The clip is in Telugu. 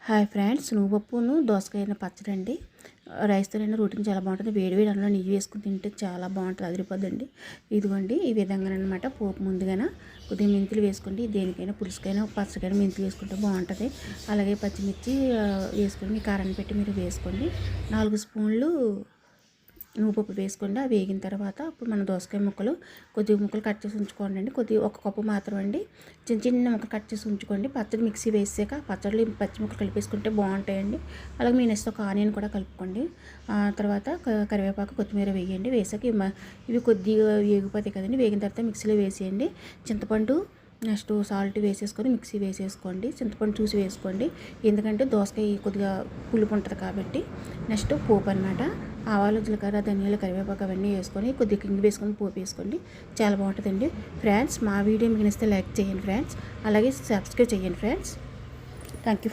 హాయ్ ఫ్రెండ్స్, నువ్వుపప్పును దోసకాయ పచ్చడి అండి. రైస్తోనైనా రోటీని చాలా బాగుంటుంది. వేడి వేడి అన్నంలో నెయ్యి వేసుకుని తింటే చాలా బాగుంటుంది, అదిరిపోద్దండి. ఇదిగోండి ఈ విధంగా అనమాట. పోపు ముందుగానే కొద్దిగా మెంతులు వేసుకోండి. దేనికైనా పులుసుకైనా పచ్చడికైనా మెంతులు వేసుకుంటే బాగుంటుంది. అలాగే పచ్చిమిర్చి వేసుకొని మీ కారాన్ని పెట్టి మీరు వేసుకోండి. 4 స్పూన్లు నువ్వుపప్పు వేసుకోండి. అవి వేగిన తర్వాత అప్పుడు మన దోసకాయ ముక్కలు కొద్దిగా ముక్కలు కట్ చేసి ఉంచుకోండి అండి. కొద్దిగా ఒక కప్పు మాత్రం అండి చిన్న చిన్న ముక్కలు కట్ చేసి ఉంచుకోండి. పచ్చడి మిక్సీ వేసాక పచ్చడిలో పచ్చి ముక్కలు కలిపేసుకుంటే బాగుంటాయండి. అలాగే మీ నెక్స్ట్ ఒక ఆనియన్ కూడా కలుపుకోండి. తర్వాత కరివేపాకు కొత్తిమీర వేయండి. వేసాక ఇవి కొద్దిగా వేగిపోతాయి కదండి. వేగిన తర్వాత మిక్సీలో వేసేయండి. చింతపండు నెక్స్ట్ సాల్ట్ వేసేసుకొని మిక్సీ వేసేసుకోండి. చింతపండు చూసి వేసుకోండి, ఎందుకంటే దోసకాయ కొద్దిగా పులుపు ఉంటుంది కాబట్టి. నెక్స్ట్ పోపు అనమాట. ఆవాలు, జీలకర్ర, ధనియాలు, కరివేపాకు అవన్నీ వేసుకొని కొద్దిగా కింగ్ వేసుకొని పోపు వేసుకోండి. చాలా బాగుంటుందండి ఫ్రెండ్స్. మా వీడియో మీకు నచ్చితే లైక్ చేయండి ఫ్రెండ్స్. అలాగే సబ్స్క్రైబ్ చేయండి ఫ్రెండ్స్. Thank you.